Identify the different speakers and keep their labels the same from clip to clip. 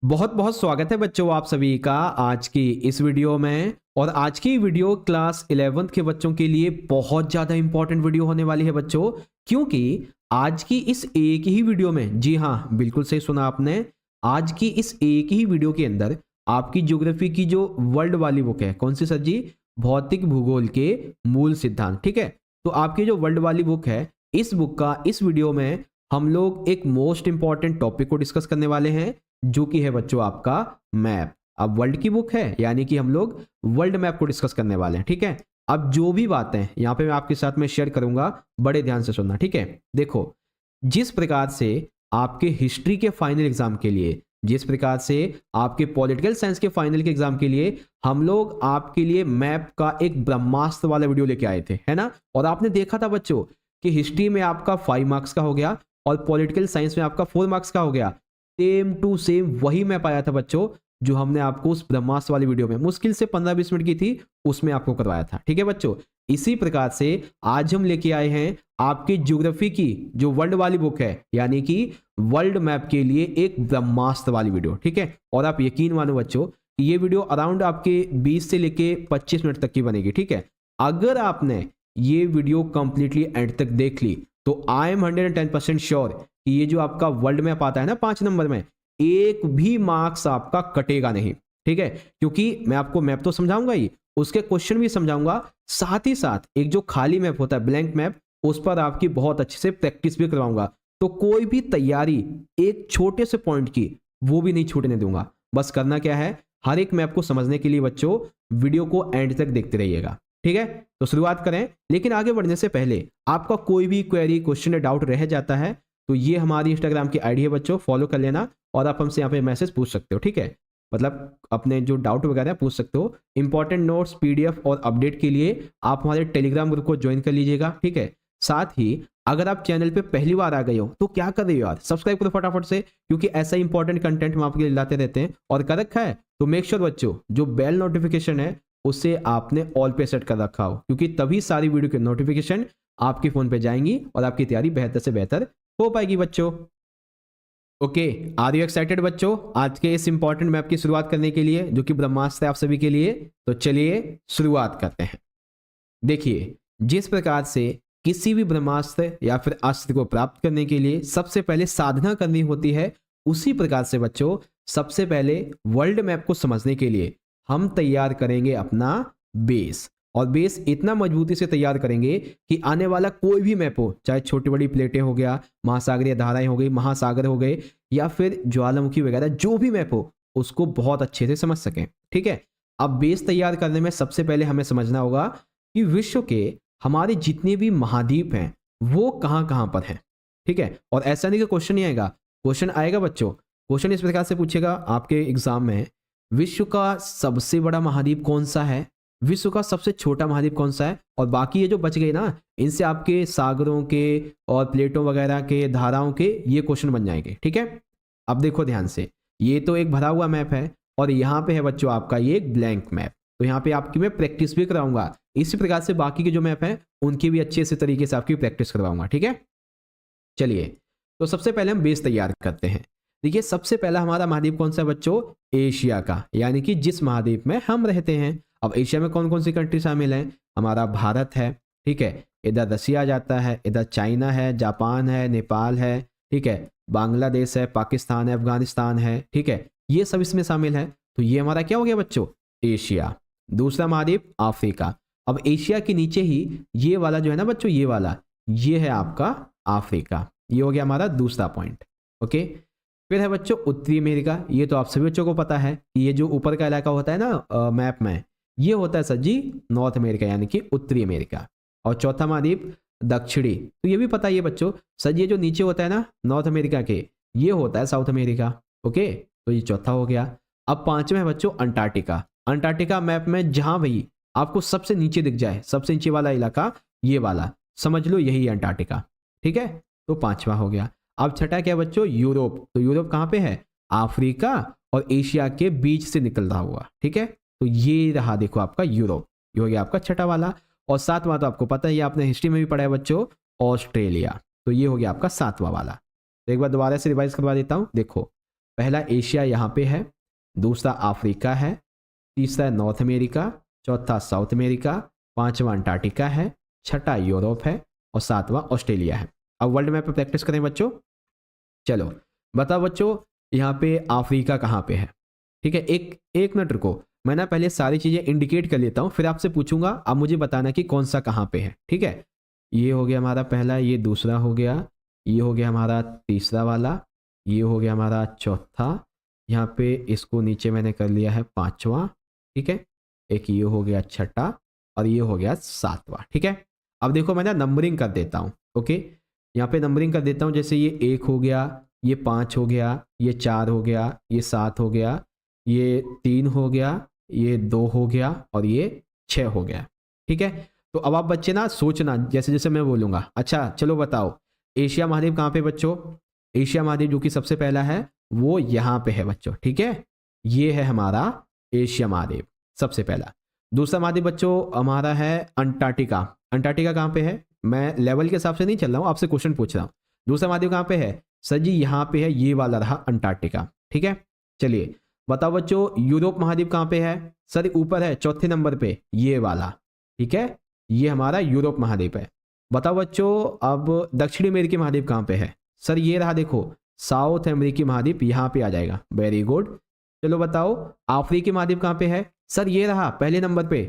Speaker 1: बहुत बहुत स्वागत है बच्चों आप सभी का आज की इस वीडियो में। और आज की वीडियो क्लास 11th के बच्चों के लिए बहुत ज़्यादा इंपॉर्टेंट वीडियो होने वाली है बच्चों, क्योंकि आज की इस एक ही वीडियो में, जी हाँ बिल्कुल सही सुना आपने, आज की इस एक ही वीडियो के अंदर आपकी ज्योग्राफी की जो वर्ल्ड वाली बुक है, कौन सी सर जी? भौतिक भूगोल के मूल सिद्धांत। ठीक है, तो आपकी जो वर्ल्ड वाली बुक है, इस बुक का इस वीडियो में हम लोग एक मोस्ट इंपॉर्टेंट टॉपिक को डिस्कस करने वाले हैं, जो कि है बच्चों आपका मैप। अब वर्ल्ड की बुक है, यानी कि हम लोग वर्ल्ड मैप को डिस्कस करने वाले हैं। ठीक है, अब जो भी बातें यहाँ पे मैं आपके साथ में शेयर करूंगा, बड़े ध्यान से सुनना। ठीक है, देखो, जिस प्रकार से आपके हिस्ट्री के फाइनल एग्जाम के लिए, जिस प्रकार से आपके पॉलिटिकल साइंस के फाइनल के एग्जाम के लिए हम लोग आपके लिए मैप का एक ब्रह्मास्त्र वाला वीडियो लेके आए थे, है ना। और आपने देखा था बच्चों कि हिस्ट्री में आपका 5 मार्क्स का हो गया और पॉलिटिकल साइंस में आपका 4 मार्क्स का हो गया। सेम टू सेम वही मैप आया था बच्चों, जो हमने आपको उस ब्रह्मास्त्र वाली वीडियो में मुश्किल से 15-20 मिनट की थी, उसमें आपको करवाया था। ठीक है बच्चों, इसी प्रकार से आज हम लेके आए हैं आपकी ज्योग्राफी की जो वर्ल्ड वाली बुक है, यानी कि वर्ल्ड मैप के लिए एक ब्रह्मास्त्र वाली वीडियो। ठीक है, और आप यकीन मानो बच्चों कि ये वीडियो अराउंड आपके 20 से लेके 25 मिनट तक की बनेगी। ठीक है, अगर आपने ये वीडियो कंप्लीटली एंड तक देख ली तो आई एम 110% श्योर कि ये जो आपका वर्ल्ड मैप आता है ना 5 नंबर में, एक भी मार्क्स आपका कटेगा नहीं। ठीक है, क्योंकि मैं आपको मैप तो समझाऊंगा ही, उसके क्वेश्चन भी समझाऊंगा, साथ ही साथ एक जो खाली मैप होता है, ब्लैंक मैप, उस पर आपकी बहुत अच्छे से प्रैक्टिस भी करवाऊंगा। तो कोई भी तैयारी एक छोटे से पॉइंट की वो भी नहीं छूटने दूंगा। बस करना क्या है, हर एक मैप को समझने के लिए बच्चों वीडियो को एंड तक देखते रहिएगा। ठीक है, तो शुरुआत करें। लेकिन आगे बढ़ने से पहले आपका कोई भी क्वेरी, क्वेश्चन या डाउट रह जाता है तो ये हमारी इंस्टाग्राम की आईडी है बच्चों, फॉलो कर लेना और आप हमसे यहाँ पे मैसेज पूछ सकते हो। ठीक है, मतलब अपने जो डाउट वगैरह पूछ सकते हो। इंपॉर्टेंट नोट्स, पीडीएफ और अपडेट के लिए आप हमारे टेलीग्राम ग्रुप को ज्वाइन कर लीजिएगा। ठीक है, साथ ही अगर आप चैनल पे पहली बार आ गए हो तो क्या कर रहे हो यार, सब्सक्राइब करो फटाफट से, क्योंकि ऐसा इंपॉर्टेंट कंटेंट हम आपके लिए लाते रहते हैं। और कर रखा है तो मेक श्योर बच्चों जो बेल नोटिफिकेशन है उसे आपने ऑल पे सेट कर रखा हो, क्योंकि तभी सारी वीडियो की नोटिफिकेशन आपके फोन पे जाएंगी और आपकी तैयारी बेहतर से बेहतर हो पाएगी बच्चों। ओके, आर यू एक्साइटेड बच्चों आज के इस इंपॉर्टेंट मैप की शुरुआत करने के लिए, जो कि ब्रह्मास्त्र है आप सभी के लिए? तो चलिए शुरुआत करते हैं। देखिए, जिस प्रकार से किसी भी ब्रह्मास्त्र या फिर अस्त्र को प्राप्त करने के लिए सबसे पहले साधना करनी होती है, उसी प्रकार से बच्चों सबसे पहले वर्ल्ड मैप को समझने के लिए हम तैयार करेंगे अपना बेस। और बेस इतना मजबूती से तैयार करेंगे कि आने वाला कोई भी मैप हो, चाहे छोटी बड़ी प्लेटें हो गया, महासागरीय धाराएं हो गई, महासागर हो गए, या फिर ज्वालामुखी वगैरह, जो भी मैप हो उसको बहुत अच्छे से समझ सकें। ठीक है, अब बेस तैयार करने में सबसे पहले हमें समझना होगा कि विश्व के हमारे जितने भी महाद्वीप हैं वो कहाँ कहाँ पर हैं। ठीक है, और ऐसा नहीं कि क्वेश्चन नहीं आएगा, क्वेश्चन आएगा बच्चों। क्वेश्चन इस प्रकार से पूछेगा आपके एग्जाम में, विश्व का सबसे बड़ा महाद्वीप कौन सा है, विश्व का सबसे छोटा महाद्वीप कौन सा है, और बाकी ये जो बच गए ना, इनसे आपके सागरों के और प्लेटों वगैरह के, धाराओं के, ये क्वेश्चन बन जाएंगे। ठीक है, अब देखो ध्यान से, ये तो एक भरा हुआ मैप है और यहाँ पे है बच्चों आपका ये एक ब्लैंक मैप। तो यहाँ पे आपकी मैं प्रैक्टिस भी कराऊंगा, इसी प्रकार से बाकी के जो मैप हैं उनकी भी अच्छे से तरीके से आपकी प्रैक्टिस करवाऊंगा। ठीक है, चलिए, तो सबसे पहले हम बेस तैयार करते हैं। देखिए, सबसे पहला हमारा महाद्वीप कौन सा है बच्चों? एशिया का, यानी कि जिस महाद्वीप में हम रहते हैं। अब एशिया में कौन कौन सी कंट्री शामिल है? हमारा भारत है, ठीक है, इधर रसिया आ जाता है, इधर चाइना है, जापान है, नेपाल है, ठीक है, बांग्लादेश है, पाकिस्तान है, अफगानिस्तान है। ठीक है, ये सब इसमें शामिल है। तो ये हमारा क्या हो गया बच्चों? एशिया। दूसरा महाद्वीप अफ्रीका। अब एशिया के नीचे ही ये वाला जो है ना बच्चों, ये वाला, ये है आपका अफ्रीका। ये हो गया हमारा दूसरा पॉइंट। ओके, फिर है बच्चों उत्तरी अमेरिका। ये तो आप सभी बच्चों को पता है कि ये जो ऊपर का इलाका होता है ना मैप में, ये होता है सर जी नॉर्थ अमेरिका, यानी कि उत्तरी अमेरिका। और चौथा महाद्वीप दक्षिणी, तो ये भी पता है बच्चों, सर ये जो नीचे होता है ना नॉर्थ अमेरिका के, ये होता है साउथ अमेरिका। ओके, तो ये चौथा हो गया। अब पांचवा है बच्चों अंटार्कटिका। अंटार्कटिका मैप में जहां भाई आपको सबसे नीचे दिख जाए, सबसे नीचे वाला इलाका ये वाला, समझ लो यही है अंटार्कटिका। ठीक है, तो पांचवा हो गया। अब छठा क्या बच्चों? यूरोप। तो यूरोप कहाँ पे है? अफ्रीका और एशिया के बीच से निकल रहा हुआ। ठीक है, तो ये रहा देखो आपका यूरोप, ये हो गया आपका छठा वाला। और सातवां तो आपको पता है, ये आपने हिस्ट्री में भी पढ़ा है बच्चों, ऑस्ट्रेलिया। तो ये हो गया आपका सातवां वाला। तो एक बार दोबारा से रिवाइज करवा देता हूँ। देखो, पहला एशिया यहाँ पे है, दूसरा अफ्रीका है, तीसरा नॉर्थ अमेरिका, चौथा साउथ अमेरिका, पांचवा अंटार्कटिका है, छठा यूरोप है और सातवां ऑस्ट्रेलिया है। अब वर्ल्ड मैप पे प्रैक्टिस करें बच्चों। चलो बताओ बच्चों, यहाँ पे अफ्रीका कहाँ पे है? ठीक है, एक मिनट रुको, मैं ना पहले सारी चीज़ें इंडिकेट कर लेता हूँ, फिर आपसे पूछूंगा, आप मुझे बताना कि कौन सा कहाँ पे है। ठीक है, ये हो गया हमारा पहला, ये दूसरा हो गया, ये हो गया हमारा तीसरा वाला, ये हो गया हमारा चौथा, यहाँ पे इसको नीचे मैंने कर लिया है पांचवा। ठीक है, एक ये हो गया छठा और ये हो गया सातवां। ठीक है, अब देखो मैं ना नंबरिंग कर देता हूँ। ओके, यहाँ पे नंबरिंग कर देता हूँ, जैसे ये 1 हो गया, ये 5 हो गया, ये 4 हो गया, ये 7 हो गया, ये 3 हो गया, ये 2 हो गया और ये 6 हो गया। ठीक है, तो अब आप बच्चे ना सोचना जैसे जैसे मैं बोलूँगा। अच्छा चलो बताओ, एशिया महाद्वीप कहाँ पे बच्चों? एशिया महाद्वीप जो कि सबसे पहला है वो यहाँ पे है बच्चों। ठीक है, ये है हमारा एशिया महाद्वीप सबसे पहला। दूसरा महाद्वीप बच्चों हमारा है अंटार्कटिका। अंटार्कटिका कहाँ पे है? मैं लेवल के हिसाब से नहीं चल रहा हूँ, आपसे क्वेश्चन पूछ रहा हूँ। दूसरा महाद्वीप कहाँ पे है? सर जी यहाँ पे है, ये वाला रहा अंटार्कटिका। ठीक है, चलिए बताओ बच्चों, यूरोप महाद्वीप कहाँ पे है? सर ऊपर है चौथे नंबर पे, ये वाला। ठीक है, ये हमारा यूरोप महाद्वीप है। बताओ बच्चों, अब दक्षिण अमेरिकी महाद्वीप कहाँ पे है? सर ये रहा, देखो साउथ अमेरिकी महाद्वीप यहाँ पे आ जाएगा। Very good. चलो बताओ, अफ्रीकी महाद्वीप कहाँ पे है? सर ये रहा पहले नंबर पे।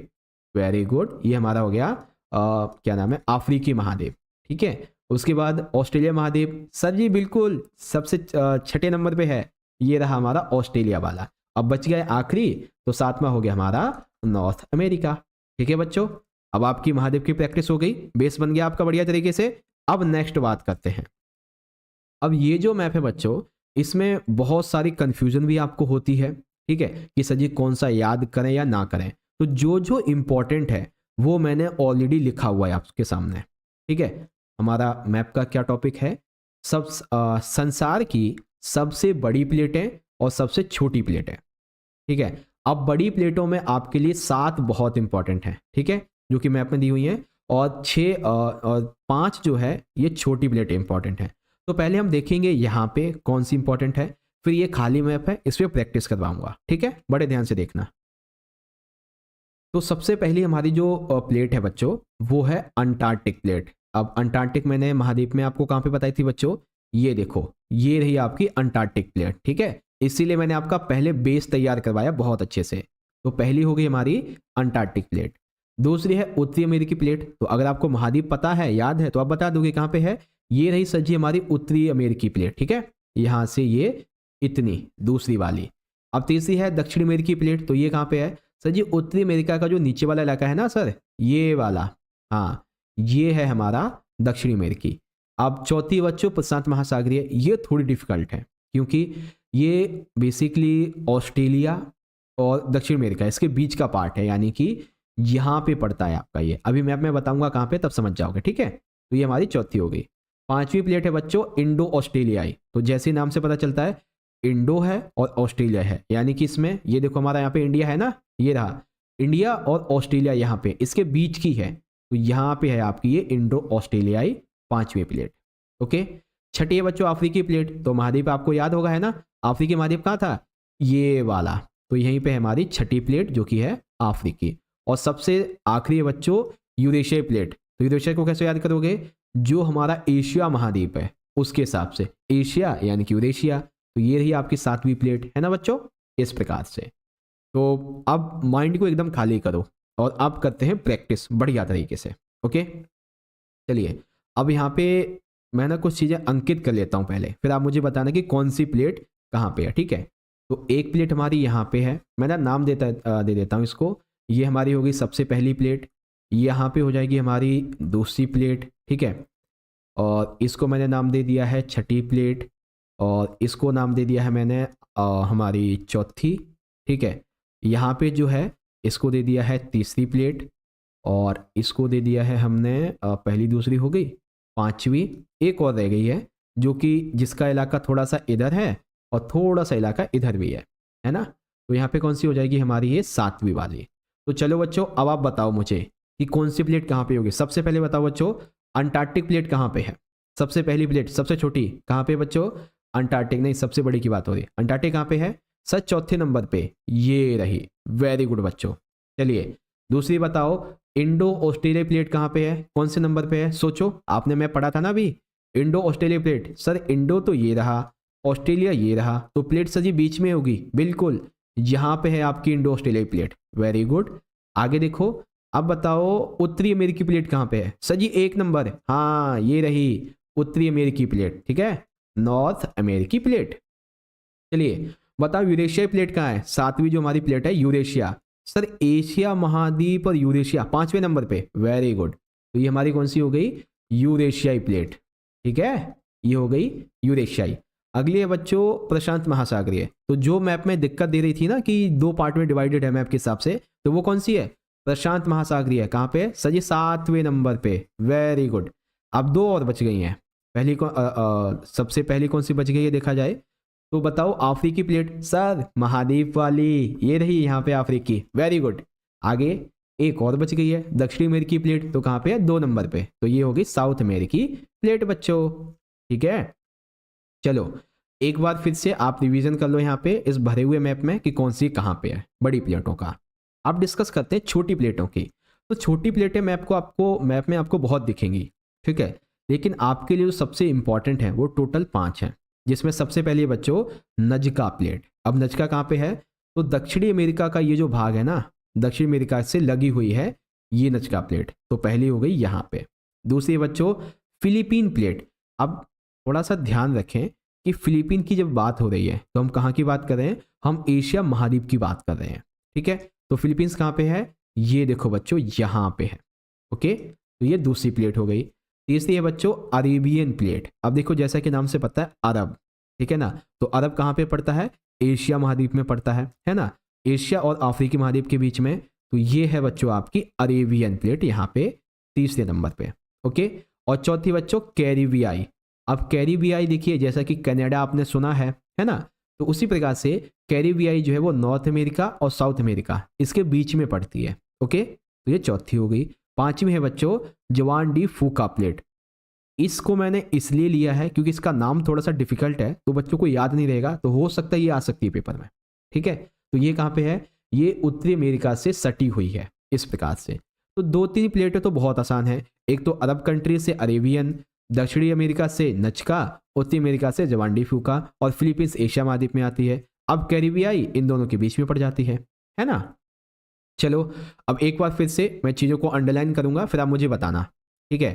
Speaker 1: वेरी गुड, ये हमारा हो गया क्या नाम है, अफ्रीकी महाद्वीप। ठीक है, उसके बाद ऑस्ट्रेलिया महाद्वीप, सर जी बिल्कुल सबसे छठे नंबर पे है, ये रहा हमारा ऑस्ट्रेलिया वाला। अब बच गए आखिरी, तो सातवां हो गया हमारा नॉर्थ अमेरिका। ठीक है बच्चों, अब आपकी महाद्वीप की प्रैक्टिस हो गई, बेस बन गया आपका बढ़िया तरीके से। अब नेक्स्ट बात करते हैं। अब ये जो मैप है बच्चों, इसमें बहुत सारी कंफ्यूजन भी आपको होती है। ठीक है, कि सर जी कौन सा याद करें या ना करें, तो जो जो इंपॉर्टेंट है वो मैंने ऑलरेडी लिखा हुआ है आपके सामने। ठीक है, हमारा मैप का क्या टॉपिक है? संसार की सबसे बड़ी प्लेटें और सबसे छोटी प्लेटें। ठीक है, अब बड़ी प्लेटों में आपके लिए 7 बहुत इंपॉर्टेंट हैं। ठीक है, जो कि मैप में दी हुई हैं, और 6 और 5 जो है ये छोटी प्लेटें इंपॉर्टेंट हैं। तो पहले हम देखेंगे यहाँ पे कौन सी इंपॉर्टेंट है, फिर ये खाली मैप है, इस पर प्रैक्टिस करवाऊंगा। ठीक है, बड़े ध्यान से देखना। तो सबसे पहली हमारी जो प्लेट है बच्चों, वो है अंटार्कटिक प्लेट। अब अंटार्कटिक मैंने महाद्वीप में आपको कहाँ पे बताई थी बच्चों? ये देखो, ये रही आपकी अंटार्कटिक प्लेट। ठीक है, इसीलिए मैंने आपका पहले बेस तैयार करवाया बहुत अच्छे से। तो पहली हो गई हमारी अंटार्कटिक प्लेट। दूसरी है उत्तरी अमेरिकी प्लेट। तो अगर आपको महाद्वीप पता है, याद है, तो आप बता दोगे कहाँ पे है। ये रही सर जी हमारी उत्तरी अमेरिकी प्लेट। ठीक है, यहाँ से ये इतनी दूसरी वाली। अब तीसरी है दक्षिण अमेरिकी प्लेट। तो ये कहाँ पे है सर जी? उत्तरी अमेरिका का जो नीचे वाला इलाका है ना सर, ये वाला, हाँ ये है हमारा दक्षिण अमेरिकी। अब चौथी बच्चों प्रशांत महासागरीय, ये थोड़ी डिफिकल्ट है क्योंकि ये बेसिकली ऑस्ट्रेलिया और दक्षिण अमेरिका इसके बीच का पार्ट है, यानी कि यहाँ पे पड़ता है आपका ये। अभी मैं बताऊंगा कहाँ पे, तब समझ जाओगे। ठीक है, तो ये हमारी चौथी हो गई। पांचवी प्लेट है बच्चों इंडो ऑस्ट्रेलियाई। तो जैसे नाम से पता चलता है इंडो है और ऑस्ट्रेलिया है, यानी कि इसमें ये देखो हमारा यहाँ पे इंडिया है ना, ये रहा इंडिया और ऑस्ट्रेलिया यहाँ पे इसके बीच की है। तो यहाँ पे है आपकी ये इंडो ऑस्ट्रेलियाई पांचवी प्लेट। ओके, छठी है बच्चों अफ्रीकी प्लेट। तो महाद्वीप आपको याद होगा है ना, अफ्रीकी महाद्वीप कहाँ था? ये वाला। तो यहीं पे हमारी छठी प्लेट जो कि है अफ्रीकी। और सबसे आखिरी है बच्चों यूरेशियाई प्लेट। तो यूरेशिया को कैसे याद करोगे? जो हमारा एशिया महाद्वीप है उसके हिसाब से एशिया यानी कि यूरेशिया। तो ये रही आपकी 7वीं प्लेट, है ना बच्चों, इस प्रकार से। तो अब माइंड को एकदम खाली करो और अब करते हैं प्रैक्टिस बढ़िया तरीके से। ओके, चलिए अब यहाँ पे मैं ना कुछ चीज़ें अंकित कर लेता हूँ पहले, फिर आप मुझे बताना कि कौन सी प्लेट कहाँ पे है। ठीक है, तो एक प्लेट हमारी यहाँ पे है, मैं ना नाम दे देता हूँ इसको। ये हमारी होगी सबसे पहली प्लेट, यहाँ पे हो जाएगी हमारी दूसरी प्लेट। ठीक है, और इसको मैंने नाम दे दिया है छठी प्लेट, और इसको नाम दे दिया है मैंने हमारी चौथी। ठीक है, यहाँ पे जो है इसको दे दिया है तीसरी प्लेट, और इसको दे दिया है हमने पहली दूसरी हो गई, पांचवी एक और रह गई है जो कि जिसका इलाका थोड़ा सा इधर है और थोड़ा सा इलाका इधर भी है ना। तो यहाँ पे कौन सी हो जाएगी हमारी ये 7वीं वाली। तो चलो बच्चों अब आप बताओ मुझे कि कौन सी प्लेट कहाँ पे होगी। सबसे पहले बताओ बच्चों अंटार्कटिक प्लेट कहाँ पे है? सबसे पहली प्लेट सबसे छोटी कहाँ पे बच्चों? अंटार्कटिक नहीं, सबसे बड़ी की बात हो रही है। अंटार्कटिक कहाँ पे है सर? चौथे नंबर पे, ये रही। वेरी गुड बच्चों। चलिए दूसरी बताओ, इंडो ऑस्ट्रेलिया प्लेट कहाँ पे है, कौन से नंबर पे है? सोचो, आपने मैं पढ़ा था ना अभी, Indo Australia plate. Sir Indo तो ये रहा, ऑस्ट्रेलिया ये रहा, तो प्लेट सर जी बीच में होगी, बिल्कुल यहाँ पे है आपकी Indo Australia plate. Very good. आगे देखो, अब बताओ उत्तरी अमेरिकी प्लेट कहाँ पे है? सर जी 1 नंबर, हाँ ये रही उत्तरी अमेरिकी प्लेट, ठीक है, नॉर्थ अमेरिकी प्लेट। चलिए बताओ यूरेशिया प्लेट कहाँ है? 7वीं जो हमारी प्लेट है यूरेशिया। सर एशिया महाद्वीप और यूरेशिया 5वें नंबर पे। वेरी गुड, तो ये हमारी कौन सी हो गई? यूरेशियाई प्लेट, ठीक है, ये हो गई यूरेशियाई। अगली है बच्चों प्रशांत महासागरीय। तो जो मैप में दिक्कत दे रही थी ना कि 2 पार्ट में डिवाइडेड है मैप के हिसाब से, तो वो कौन सी है? प्रशांत महासागरीय। कहाँ पे? सर ये 7वें नंबर पे। Very good. अब 2 और बच गई हैं। पहली सबसे पहली कौन सी बच गई है देखा जाए तो बताओ, अफ्रीकी प्लेट। सर महाद्वीप वाली, ये रही यहाँ पे अफ्रीकी। Very good. आगे एक और बच गई है दक्षिणी अमेरिकी प्लेट, तो कहाँ पे है? 2 नंबर पे, तो ये होगी साउथ अमेरिकी प्लेट बच्चों, ठीक है। चलो एक बार फिर से आप रिवीजन कर लो यहाँ पे इस भरे हुए मैप में कि कौन सी कहाँ पे है बड़ी प्लेटों का। अब डिस्कस करते हैं छोटी प्लेटों की। तो छोटी प्लेटें मैप में आपको बहुत दिखेंगी, ठीक है, लेकिन आपके लिए जो सबसे इंपॉर्टेंट है वो टोटल 5 हैं, जिसमें सबसे पहले बच्चों नजका प्लेट। अब नजका कहाँ पे है? तो दक्षिणी अमेरिका का ये जो भाग है ना, दक्षिण अमेरिका से लगी हुई है ये नजका प्लेट, तो पहली हो गई यहाँ पे। दूसरी बच्चों फिलीपीन प्लेट। अब थोड़ा सा ध्यान रखें कि फिलीपीन की जब बात हो रही है तो हम कहाँ की बात कर रहे हैं? हम एशिया महाद्वीप की बात कर रहे हैं, ठीक है। तो फिलीपींस कहाँ पे है? ये देखो बच्चों यहाँ पे है, ओके, तो ये दूसरी प्लेट हो गई। तीसरी है बच्चों अरेबियन प्लेट। अब देखो जैसा कि नाम से पता है अरब, ठीक है ना, तो अरब कहाँ पे पड़ता है? एशिया महाद्वीप में पड़ता है ना, एशिया और अफ्रीकी महाद्वीप के बीच में। तो ये है बच्चों आपकी अरेबियन प्लेट यहाँ पे तीसरे नंबर पे, ओके। और चौथी बच्चों कैरिबियाई। अब कैरिबियाई देखिए जैसा कि कनाडा आपने सुना है ना, तो उसी प्रकार से कैरिबियाई जो है वो नॉर्थ अमेरिका और साउथ अमेरिका इसके बीच में पड़ती है, ओके, तो ये चौथी हो गई। 5वीं है बच्चों जवान डी फूका प्लेट। इसको मैंने इसलिए लिया है क्योंकि इसका नाम थोड़ा सा डिफिकल्ट है, तो बच्चों को याद नहीं रहेगा, तो हो सकता है ये आ सकती है पेपर में, ठीक है। तो ये कहाँ पे है? ये उत्तरी अमेरिका से सटी हुई है इस प्रकार से। तो 2-3 प्लेटें तो बहुत आसान है, एक तो अरब कंट्री से अरेबियन, दक्षिणी अमेरिका से नजका, उत्तरी अमेरिका से जवान डी फूका, और फिलीपींस एशिया महाद्वीप में आती है। अब कैरिबियाई इन दोनों के बीच में पड़ जाती है ना। चलो अब एक बार फिर से मैं चीज़ों को अंडरलाइन करूंगा, फिर आप मुझे बताना, ठीक है।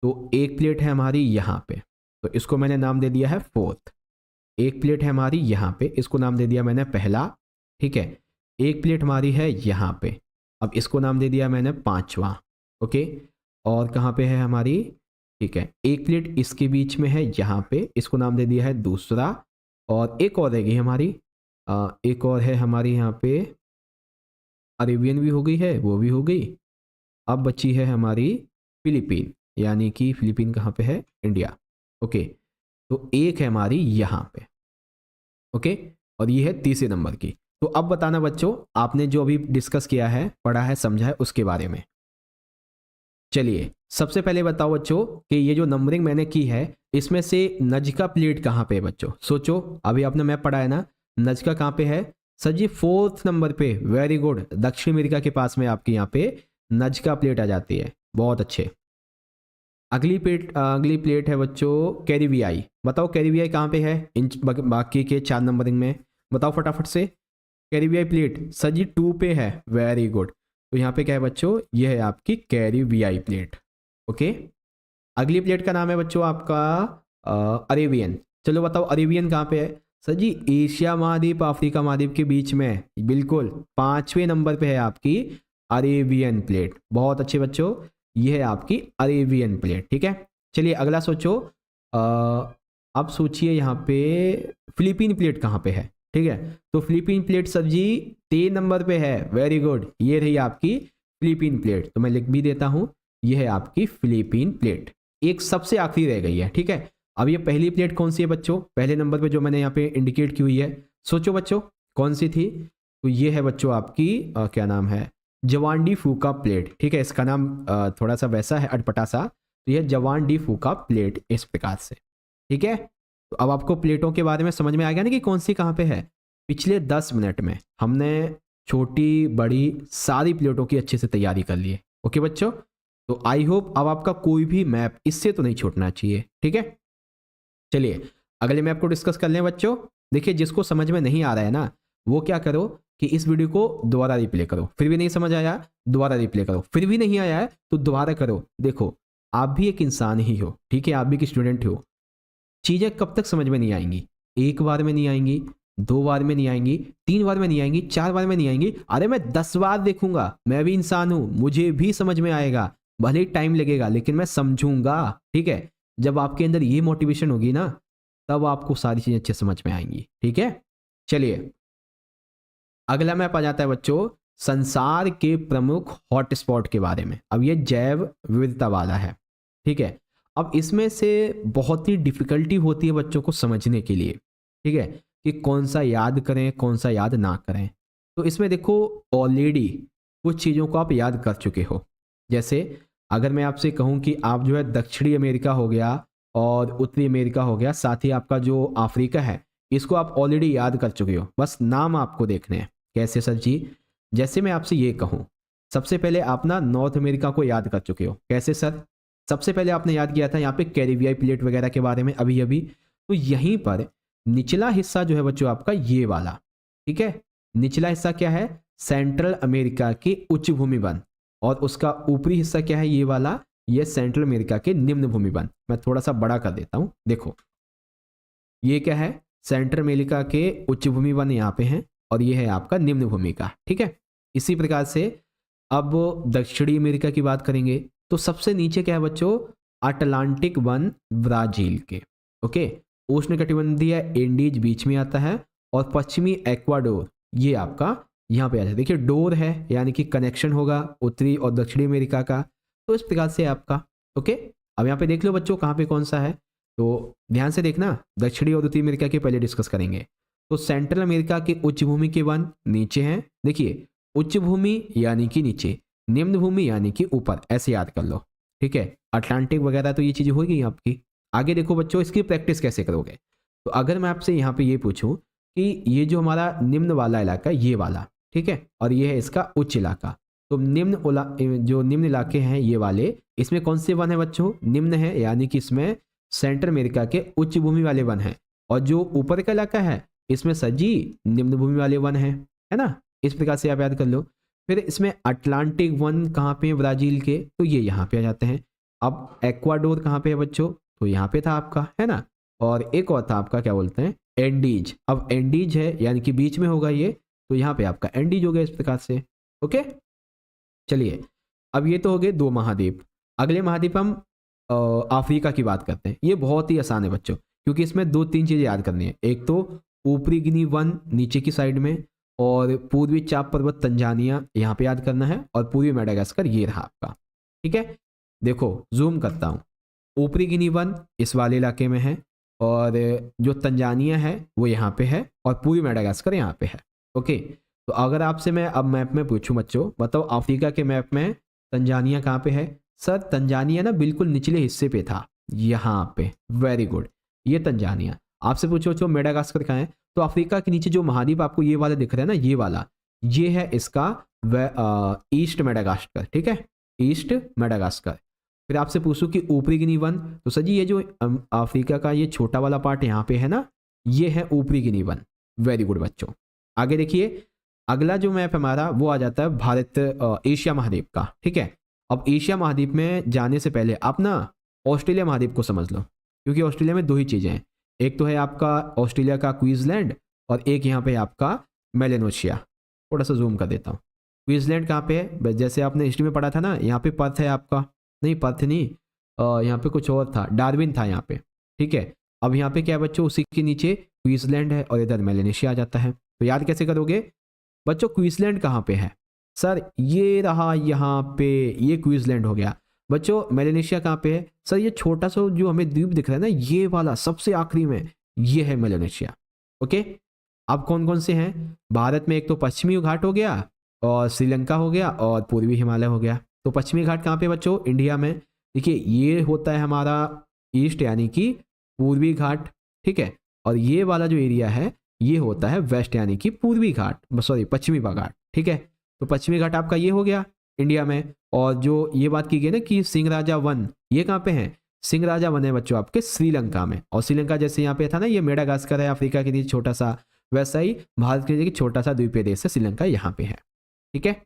Speaker 1: तो एक प्लेट है हमारी यहाँ पे, तो इसको मैंने नाम दे दिया है फोर्थ। एक प्लेट है हमारी यहाँ पे, इसको नाम दे दिया मैंने पहला, ठीक है। एक प्लेट हमारी है यहाँ पे, अब इसको नाम दे दिया मैंने 5वां, ओके। और कहाँ पे है हमारी? ठीक है, एक प्लेट इसके बीच में है यहाँ पे, इसको नाम दे दिया है दूसरा। और एक और रहेगी हमारी, एक और है हमारी यहाँ पे, अरेबियन भी हो गई है, वो भी हो गई। अब बची है हमारी फिलीपीन, यानी कि फिलीपीन कहाँ पे है? India, okay. तो एक है हमारी यहाँ पे, ओके, और ये है तीसरे नंबर की। तो अब बताना बच्चों, आपने जो अभी डिस्कस किया है, पढ़ा है, समझा है, उसके बारे में। चलिए सबसे पहले बताओ बच्चों कि ये जो नंबरिंग मैंने की है इसमें से नजका प्लेट कहाँ पे है बच्चों? सोचो, अभी आपने मैप पढ़ा है ना, नजका कहाँ पे है? सर जी 4th नंबर पे। वेरी गुड, दक्षिण अमेरिका के पास में आपके यहाँ पे नजका प्लेट आ जाती है, बहुत अच्छे। अगली प्लेट है बच्चों कैरिबियाई। बताओ कैरिबियाई कहाँ पे है इन बाकी के 4 नंबरिंग में? बताओ फटाफट से। कैरिबियाई प्लेट सर जी 2 पे है। वेरी गुड, तो यहाँ पे क्या है बच्चों? ये है आपकी कैरिबियाई प्लेट, ओके। अगली प्लेट का नाम है बच्चों आपका अरेबियन। चलो बताओ अरेबियन कहाँ पे है? सर जी एशिया महाद्वीप अफ्रीका महाद्वीप के बीच में, बिल्कुल 5वें नंबर पे है आपकी अरेबियन प्लेट। बहुत अच्छे बच्चों, ये है आपकी अरेबियन प्लेट, ठीक है। चलिए अगला सोचो, अब सोचिए यहाँ पे फिलीपीन प्लेट कहाँ पे है, ठीक है। तो फिलीपीन प्लेट सर जी 3 नंबर पे है। वेरी गुड, ये रही आपकी फिलीपीन प्लेट, तो मैं लिख भी देता हूँ, ये है आपकी फिलीपीन प्लेट। एक सबसे आखिरी रह गई है, ठीक है। अब ये पहली प्लेट कौन सी है बच्चों? पहले नंबर पे जो मैंने यहाँ पे इंडिकेट की हुई है, सोचो बच्चों कौन सी थी? तो ये है बच्चों आपकी क्या नाम है? जवान डी फूका प्लेट, ठीक है। इसका नाम थोड़ा सा वैसा है, अटपटा सा, तो यह जवान डी फूका प्लेट इस प्रकार से, ठीक है। तो अब आपको प्लेटों के बारे में समझ में आ गया ना कि कौन सी कहाँ पे है। पिछले 10 मिनट में हमने छोटी बड़ी सारी प्लेटों की अच्छे से तैयारी कर ली है। ओके बच्चों, तो आई होप अब आपका कोई भी मैप इससे तो नहीं छूटना चाहिए। ठीक है, चलिए अगले मैप को डिस्कस कर लें बच्चों। देखिए जिसको समझ में नहीं आ रहा है ना, वो क्या करो कि इस वीडियो को दोबारा रिप्ले करो। फिर भी नहीं समझ आया, दोबारा रिप्ले करो। फिर भी नहीं आया है तो दोबारा करो। देखो आप भी एक इंसान ही हो, ठीक है, आप भी एक स्टूडेंट हो। चीज़ें कब तक समझ में नहीं आएंगी? एक बार में नहीं आएंगी, 2 बार में नहीं आएंगी, 3 बार में नहीं आएंगी, 4 बार में नहीं आएंगी। अरे मैं 10 बार देखूंगा, मैं भी इंसान हूं, मुझे भी समझ में आएगा। भले ही टाइम लगेगा लेकिन मैं समझूंगा। ठीक है, जब आपके अंदर ये मोटिवेशन होगी ना, तब आपको सारी चीजें अच्छे समझ में आएंगी। ठीक है, चलिए अगला मैप आ जाता है बच्चों संसार के प्रमुख हॉटस्पॉट के बारे में। अब ये जैव विविधता वाला है। ठीक है, अब इसमें से बहुत ही डिफिकल्टी होती है बच्चों को समझने के लिए। ठीक है, कि कौन सा याद करें कौन सा याद ना करें। तो इसमें देखो ऑलरेडी कुछ चीज़ों को आप याद कर चुके हो। जैसे अगर मैं आपसे कहूं कि आप जो है दक्षिणी अमेरिका हो गया और उत्तरी अमेरिका हो गया, साथ ही आपका जो अफ्रीका है, इसको आप ऑलरेडी याद कर चुके हो, बस नाम आपको देखने हैं। कैसे सर जी? जैसे मैं आपसे ये कहूँ, सबसे पहले आप ना नॉर्थ अमेरिका को याद कर चुके हो। कैसे सर? सबसे पहले आपने याद किया था यहाँ पे कैरिबियाई प्लेट वगैरह के बारे में अभी अभी। तो यहीं पर निचला हिस्सा जो है बच्चों आपका ये वाला, ठीक है, निचला हिस्सा क्या है? सेंट्रल अमेरिका की उच्च भूमि वन। और उसका ऊपरी हिस्सा क्या है? ये वाला, ये सेंट्रल अमेरिका के निम्न भूमि वन। मैं थोड़ा सा बड़ा कर देता हूं, देखो ये क्या है? सेंट्रल अमेरिका के उच्च भूमि वन यहाँ पे हैं और ये है आपका निम्न भूमि का। ठीक है, इसी प्रकार से अब दक्षिणी अमेरिका की बात करेंगे तो सबसे नीचे क्या है बच्चों? अटलांटिक वन ब्राजील के। ओके, उष्णकटिबंधीय एंडीज बीच में आता है और पश्चिमी एक्वाडोर ये आपका यहाँ पे आ जाता है। देखिए डोर है यानी कि कनेक्शन होगा उत्तरी और दक्षिणी अमेरिका का। तो इस प्रकार से आपका ओके। अब यहाँ पे देख लो बच्चों कहाँ पे कौन सा है, तो ध्यान से देखना। दक्षिणी और उत्तरी अमेरिका के पहले डिस्कस करेंगे। तो सेंट्रल अमेरिका के उच्च भूमि के वन नीचे हैं। देखिए उच्च भूमि यानी कि नीचे, निम्न भूमि यानी कि ऊपर, ऐसे याद कर लो। ठीक है, अटलांटिक वगैरह तो ये चीज़ें हो गई आपकी। आगे देखो बच्चों इसकी प्रैक्टिस कैसे करोगे। तो अगर मैं आपसे यहाँ पे ये पूछूं कि ये जो हमारा निम्न वाला इलाका ये वाला, ठीक है, और ये है इसका उच्च इलाका, तो जो निम्न इलाके हैं ये वाले, इसमें कौन से वन है बच्चों? निम्न है, यानी कि इसमें सेंट्रल अमेरिका के उच्च भूमि वाले वन हैं। और जो ऊपर का इलाका है इसमें सजी निम्न भूमि वाले वन है ना। इस प्रकार से आप याद कर लो। फिर इसमें अटलांटिक वन कहाँ पे है ब्राजील के? तो ये यहाँ पे आ जाते हैं। अब एक्वाडोर कहाँ पे है बच्चों? तो यहाँ पे था आपका, है ना। और एक और था आपका क्या बोलते हैं? एंडीज। अब एंडीज है यानी कि बीच में होगा ये, तो यहाँ पे आपका एंडीज हो गया इस प्रकार से। ओके, चलिए अब ये तो हो गए 2 महाद्वीप। अगले महाद्वीप हम अफ्रीका की बात करते हैं। ये बहुत ही आसान है बच्चों, क्योंकि इसमें 2-3 चीज़ें याद करनी है। एक तो ऊपरी गिनी वन नीचे की साइड में, और पूर्वी चाप पर्वत तंजानिया यहाँ पे याद करना है, और पूर्वी मेडागास्कर ये रहा आपका। ठीक है, देखो जूम करता हूँ। ऊपरी गिनी वन इस वाले इलाके में है, और जो तंजानिया है वो यहाँ पे है, और पूर्वी मेडागास्कर यहाँ पे है। ओके, तो अगर आपसे मैं अब मैप में पूछूं बच्चों, बताओ अफ्रीका के मैप में तंजानिया कहाँ पे है? सर तंजानिया ना बिल्कुल निचले हिस्से पे था, यहाँ पे। वेरी गुड, ये तंजानिया। आपसे पूछो बच्चों मेडागास्कर कहाँ है? तो अफ्रीका के नीचे जो महाद्वीप आपको ये वाला दिख रहा है ना, ये वाला, ये है इसका ईस्ट मेडागास्कर। ठीक है, ईस्ट मेडागास्कर। फिर आपसे पूछूं कि ऊपरी गिनी वन, तो सर जी ये जो अफ्रीका का ये छोटा वाला पार्ट यहाँ पे है ना, ये है ऊपरी गिनी वन। वेरी गुड बच्चों। आगे देखिए अगला जो मैप हमारा वो आ जाता है भारत एशिया महाद्वीप का। ठीक है, अब एशिया महाद्वीप में जाने से पहले आप ना ऑस्ट्रेलिया महाद्वीप को समझ लो, क्योंकि ऑस्ट्रेलिया में 2 ही चीज़ें हैं। एक तो है आपका ऑस्ट्रेलिया का क्वींसलैंड, और एक यहाँ पे आपका मेलेनोशिया। थोड़ा सा जूम कर देता हूँ। क्वींसलैंड कहाँ पे है? जैसे आपने हिस्ट्री में पढ़ा था ना, यहाँ पे पर्थ है आपका, नहीं पर्थ नहीं, यहाँ पे कुछ और था, डार्विन था यहाँ पे। ठीक है, अब यहाँ पे क्या है बच्चों? उसी के नीचे क्वींसलैंड है और इधर मेलेनेशिया आ जाता है। तो याद कैसे करोगे बच्चों? क्वींसलैंड कहाँ पे है? सर ये रहा यहाँ पे, ये क्वींसलैंड हो गया। बच्चों मेलेनेशिया कहाँ पे है? सर ये छोटा सा जो हमें द्वीप दिख रहा है ना, ये वाला सबसे आखिरी में, ये है मेलेनेशिया। ओके, अब कौन कौन से हैं भारत में? एक तो पश्चिमी घाट हो गया, और श्रीलंका हो गया, और पूर्वी हिमालय हो गया। तो पश्चिमी घाट कहाँ पे बच्चों? इंडिया में। देखिए ये होता है हमारा ईस्ट यानी कि पूर्वी घाट। ठीक है। और ये वाला जो एरिया है ये होता है वेस्ट यानी कि पूर्वी घाट, सॉरी पश्चिमी घाट, ठीक है। तो पश्चिमी घाट आपका ये हो गया इंडिया में। और जो ये बात की गई ना कि सिंह राजा वन, ये कहाँ पे है? सिंह राजा वन है बच्चों आपके श्रीलंका में। और श्रीलंका जैसे यहाँ पे था ना ये मेडागास्कर है अफ्रीका के नीचे छोटा सा, वैसा ही भारत के नीचे छोटा सा द्वीपीय देश है श्रीलंका, यहाँ पे है, ठीक है।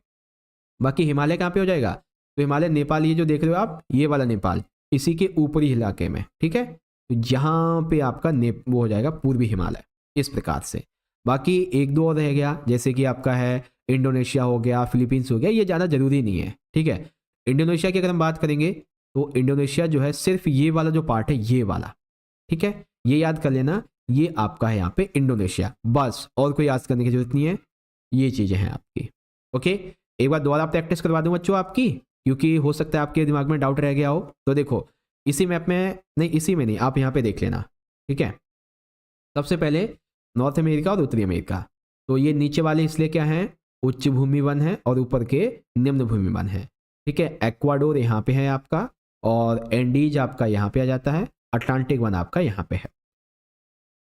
Speaker 1: बाकी हिमालय कहाँ पे हो जाएगा? तो हिमालय नेपाल, ये जो देख रहे हो आप ये वाला नेपाल, इसी के ऊपरी इलाके में, ठीक है। तो यहाँ पे आपका वो हो जाएगा पूर्वी हिमालय, इस प्रकार से। बाकी एक दो और रह गया, जैसे कि आपका है इंडोनेशिया हो गया, फिलीपींस हो गया, ये ज़्यादा जरूरी नहीं है, ठीक है। इंडोनेशिया की अगर हम बात करेंगे तो इंडोनेशिया जो है सिर्फ ये वाला जो पार्ट है ये वाला, ठीक है, ये याद कर लेना, ये आपका है यहाँ पे इंडोनेशिया, बस और कोई याद करने की जरूरत नहीं है, ये चीज़ें हैं आपकी, ओके। एक बार दोबारा प्रैक्टिस करवा दूं बच्चों आपकी, क्योंकि हो सकता है आपके दिमाग में डाउट रह गया हो। तो देखो इसी मैप में नहीं, इसी में नहीं, आप यहाँ पे देख लेना, ठीक है। सबसे पहले नॉर्थ अमेरिका और उत्तरी अमेरिका, तो ये नीचे वाले इसलिए क्या है? उच्च भूमि वन है और ऊपर के निम्न भूमि वन है, ठीक है। एक्वाडोर यहाँ पे है आपका, और एंडीज आपका यहाँ पे आ जाता है, अटलांटिक वन आपका यहाँ पे है।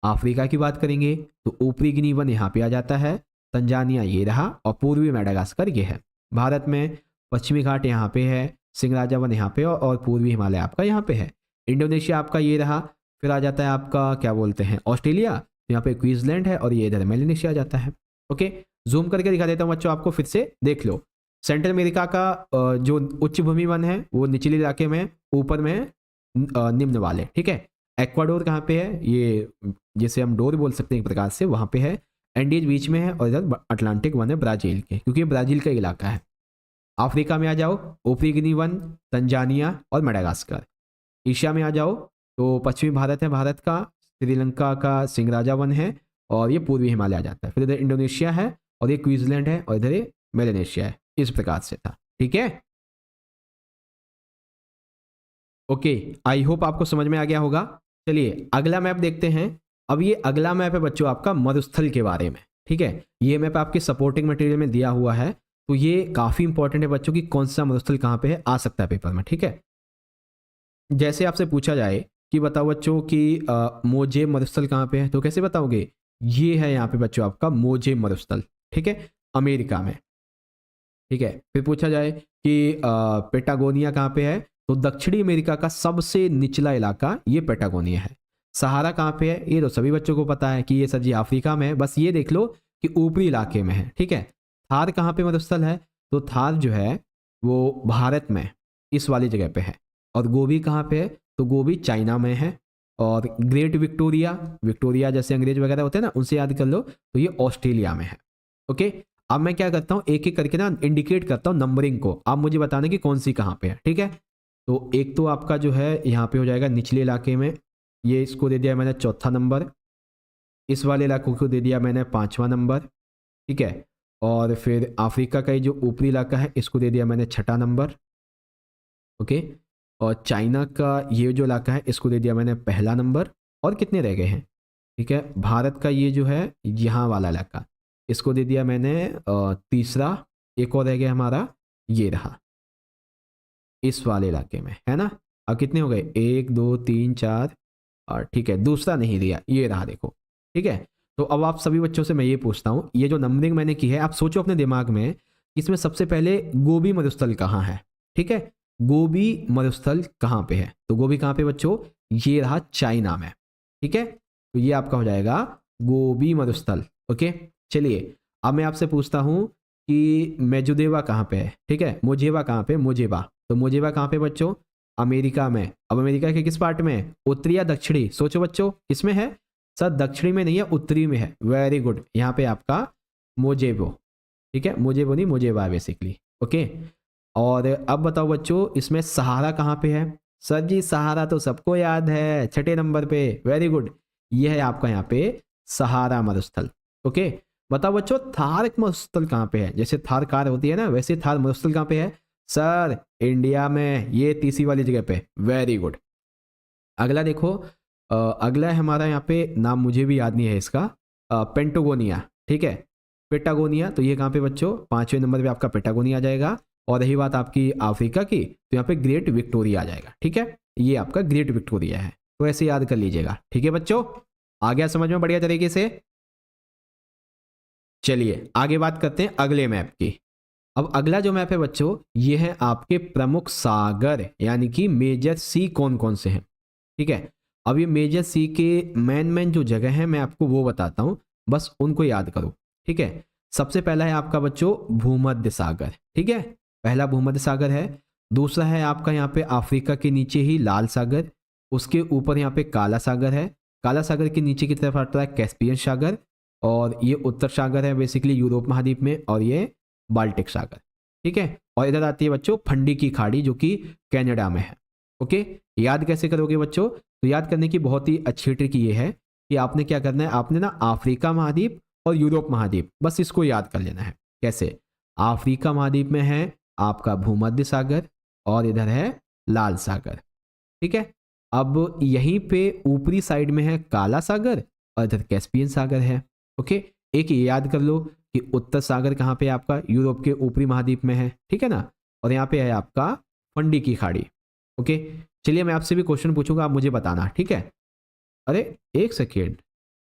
Speaker 1: अफ्रीका की बात करेंगे तो ऊपरी गिनी वन यहाँ पे आ जाता है, तंजानिया ये रहा, और पूर्वी मेडागास्कर ये है। भारत में पश्चिमी घाट यहाँ पे है, सिंह राजा वन यहाँ पे, और पूर्वी हिमालय आपका यहाँ पे है। इंडोनेशिया आपका ये रहा, फिर आ जाता है आपका क्या बोलते हैं ऑस्ट्रेलिया, यहाँ पे क्वींसलैंड है, और ये इधर मेलेनेशिया आ जाता है, ओके। जूम करके दिखा देता हूँ बच्चों आपको, फिर से देख लो। सेंट्रल अमेरिका का जो उच्च भूमि वन है वो निचले इलाके में, ऊपर में निम्न वाले, ठीक है। एक्वाडोर कहाँ पे है? ये जैसे हम डोर बोल सकते हैं एक प्रकार से, वहाँ पे है। एंडीज बीच में है, और इधर अटलांटिक वन है ब्राजील के, क्योंकि ये ब्राजील का इलाका है। अफ्रीका में आ जाओ, ऊपरी गिनी वन, तंजानिया और मेडागास्कर। एशिया में आ जाओ तो पश्चिमी भारत है, भारत का श्रीलंका का सिंह राजा वन है, और ये पूर्वी हिमालय आ जाता है। फिर इधर इंडोनेशिया है, और ये क्वींसलैंड है, और इधर ये मेलेनेशिया है, इस प्रकार से था, ठीक है। ओके, आई होप आपको समझ में आ गया होगा। चलिए अगला मैप देखते हैं। अब ये अगला मैप है बच्चों आपका मरुस्थल के बारे में, ठीक है। ये मैप आपके सपोर्टिंग मटेरियल में दिया हुआ है, तो ये काफी इंपॉर्टेंट है बच्चों की, कौन सा मरुस्थल कहाँ पे है, आ सकता है पेपर में, ठीक है। जैसे आपसे पूछा जाए कि बताओ बच्चों कि मोजे मरुस्थल कहाँ पे है, तो कैसे बताओगे? ये है यहाँ पे बच्चों आपका मोजे मरुस्थल, ठीक है, अमेरिका में, ठीक है। फिर पूछा जाए कि पेटागोनिया कहाँ पे है, तो दक्षिणी अमेरिका का सबसे निचला इलाका ये पेटागोनिया है। सहारा कहाँ पे है? ये तो सभी बच्चों को पता है कि ये सर जी अफ्रीका में है, बस ये देख लो कि ऊपरी इलाके में है, ठीक है। थार कहाँ पे मरुस्थल है? तो थार जो है वो भारत में इस वाली जगह पे है। और गोबी कहाँ पे है? तो गोबी चाइना में है। और ग्रेट विक्टोरिया, विक्टोरिया जैसे अंग्रेज वगैरह होते हैं ना, उनसे याद कर लो, तो ये ऑस्ट्रेलिया में है, ओके। अब मैं क्या करता हूँ, एक एक करके ना इंडिकेट करता हूँ नंबरिंग को, आप मुझे बताना कि कौन सी कहाँ पे है, ठीक है। तो एक तो आपका जो है यहाँ पे हो जाएगा निचले इलाके में, ये इसको दे दिया मैंने चौथा नंबर, इस वाले इलाकों को दे दिया मैंने पांचवा नंबर, ठीक है। और फिर अफ्रीका का जो ऊपरी इलाका है इसको दे दिया मैंने छठा नंबर, ओके। और चाइना का ये जो इलाका है इसको दे दिया मैंने पहला नंबर। और कितने रह गए हैं? ठीक है, भारत का ये जो है यहाँ वाला इलाका, इसको दे दिया मैंने तीसरा। एक और रह गया हमारा, ये रहा इस वाले इलाके में, है ना। अब कितने हो गए? 1 2 3 4, और ठीक है दूसरा नहीं दिया, ये रहा देखो, ठीक है। तो अब आप सभी बच्चों से मैं ये पूछता हूँ, ये जो नंबरिंग मैंने की है आप सोचो अपने दिमाग में, इसमें सबसे पहले गोबी मरुस्थल कहाँ है, ठीक है। गोबी मरुस्थल कहाँ पे है? तो गोबी कहाँ पे बच्चों? ये रहा चाइना में, ठीक है। तो ये आपका हो जाएगा गोबी मरुस्थल, ओके। चलिए अब मैं आपसे पूछता हूँ कि मेजुदेवा कहाँ पे है, ठीक है। मोजेवा कहाँ पे? मोजेवा, तो मोजेवा कहाँ पे बच्चों? अमेरिका में। अब अमेरिका के किस पार्ट में? उत्तरी या दक्षिणी? सोचो बच्चों किसमें है? सर दक्षिणी में नहीं है, उत्तरी में है। वेरी गुड, यहाँ पे आपका मोजेबो, ठीक है। मोजेबो नहीं, मोजेवा बेसिकली, ओके। और अब बताओ बच्चों इसमें सहारा कहाँ पे है? सर जी सहारा तो सबको याद है, छठे नंबर पे। वेरी गुड, ये है आपका यहाँ पे सहारा मरुस्थल, ओके। बताओ बच्चों थार मरुस्थल कहाँ पे है? जैसे थार कार होती है ना, वैसे थार मरुस्थल कहाँ पे है? सर इंडिया में, ये तीसरी वाली जगह पे। Very good. अगला देखो, अगला है हमारा यहाँ पे, नाम मुझे भी याद नहीं है इसका, पेंटागोनिया, ठीक है। पेटागोनिया, तो ये कहाँ पे बच्चों? 5वें नंबर पे आपका पेटागोनिया आ जाएगा। और रही बात आपकी अफ्रीका की, तो यहाँ पे ग्रेट विक्टोरिया आ जाएगा, ठीक है। ये आपका ग्रेट विक्टोरिया है, तो ऐसे याद कर लीजिएगा, ठीक है बच्चों। आ गया समझ में बढ़िया तरीके से। चलिए आगे बात करते हैं अगले मैप की। अब अगला जो मैप है बच्चों, ये है आपके प्रमुख सागर, यानी कि मेजर सी कौन कौन से हैं। ठीक है, अब ये मेजर सी के मेन जो जगह है मैं आपको वो बताता हूँ, बस उनको याद करो। ठीक है, सबसे पहला है आपका बच्चों भूमध्य सागर। ठीक है, पहला भूमध्य सागर है। दूसरा है आपका यहाँ पे अफ्रीका के नीचे ही लाल सागर, उसके ऊपर यहाँ पे काला सागर है। काला सागर के नीचे की तरफ आता है कैस्पियन सागर, और ये उत्तर सागर है बेसिकली यूरोप महाद्वीप में, और ये बाल्टिक सागर। ठीक है, और इधर आती है बच्चों फंडी की खाड़ी जो कि कनाडा में है। ओके, याद कैसे करोगे बच्चों? तो याद करने की बहुत ही अच्छी ट्रिक ये है कि आपने क्या करना है, आपने ना अफ्रीका महाद्वीप और यूरोप महाद्वीप बस इसको याद कर लेना है। कैसे? अफ्रीका महाद्वीप में है आपका भूमध्य सागर और इधर है लाल सागर। ठीक है, अब यहीं पे ऊपरी साइड में है काला सागर और इधर कैस्पियन सागर है। ओके, एक ये याद कर लो कि उत्तर सागर कहाँ पे आपका यूरोप के ऊपरी महाद्वीप में है। ठीक है ना, और यहाँ पे है आपका फंडी की खाड़ी। ओके, चलिए मैं आपसे भी क्वेश्चन पूछूंगा, आप मुझे बताना। ठीक है, अरे एक सेकेंड,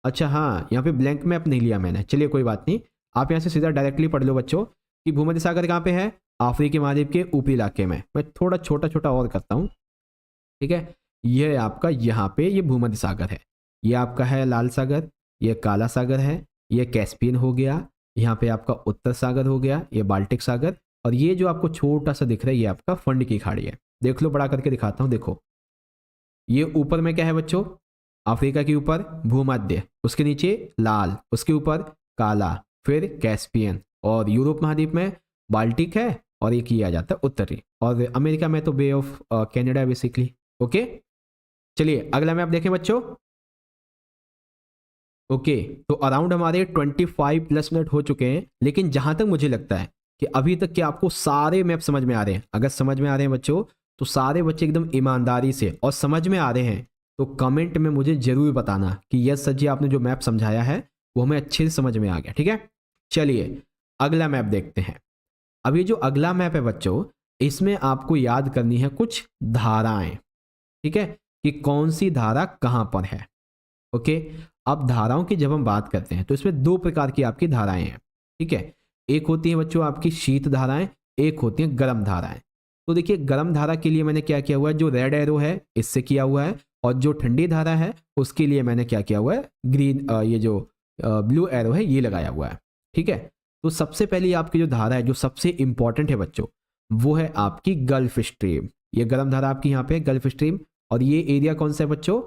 Speaker 1: अच्छा हाँ यहाँ पे ब्लैंक मैप नहीं लिया मैंने, चलिए कोई बात नहीं, आप यहाँ से सीधा डायरेक्टली पढ़ लो बच्चों कि भूमध्य सागर कहाँ पे है, अफ्रीकी महाद्वीप के ऊपरी इलाके में। मैं थोड़ा छोटा छोटा और करता हूँ। ठीक है, ये आपका यहाँ पे ये भूमध्य सागर है, ये आपका है लाल सागर, ये काला सागर है, ये कैस्पियन हो गया, यहाँ पे आपका उत्तर सागर हो गया, ये बाल्टिक सागर, और ये जो आपको छोटा सा दिख रहा है ये आपका फंड की खाड़ी है। देख लो, बड़ा करके दिखाता हूँ, देखो ये ऊपर में क्या है बच्चों, अफ्रीका के ऊपर भूमध्य, उसके नीचे लाल, उसके ऊपर काला, फिर कैस्पियन, और यूरोप महाद्वीप में बाल्टिक है, और एक ही आ जाता है उत्तरी, और अमेरिका में तो बे ऑफ कनाडा बेसिकली। ओके, चलिए अगला मैप देखें बच्चों। ओके, तो अराउंड हमारे 25 प्लस मिनट हो चुके हैं, लेकिन जहां तक मुझे लगता है कि अभी तक क्या आपको सारे मैप समझ में आ रहे हैं। अगर समझ में आ रहे हैं बच्चों तो सारे बच्चे एकदम ईमानदारी से और समझ में आ रहे हैं तो कमेंट में मुझे जरूर बताना कि यस सर जी आपने जो मैप समझाया है वो हमें अच्छे से समझ में आ गया। ठीक है, चलिए अगला मैप देखते हैं। अब ये जो अगला मैप है बच्चों, इसमें आपको याद करनी है कुछ धाराएं। ठीक है, कि कौन सी धारा कहां पर है। ओके, अब धाराओं की जब हम बात करते हैं तो इसमें दो प्रकार की आपकी धाराएं हैं। ठीक है, एक होती है बच्चों आपकी शीत धाराएं, एक होती है गर्म धाराएं। तो देखिए गर्म धारा के लिए मैंने क्या किया हुआ है, जो रेड एरो है इससे किया हुआ है, और जो ठंडी धारा है उसके लिए मैंने क्या किया हुआ है, ग्रीन ये जो ब्लू एरो है ये लगाया हुआ है। ठीक है, तो सबसे पहले आपकी जो धारा है जो सबसे इंपॉर्टेंट है बच्चों, वो है आपकी गल्फ स्ट्रीम। ये गर्म धारा आपकी यहाँ पे गल्फ स्ट्रीम, और ये एरिया कौन सा है बच्चों,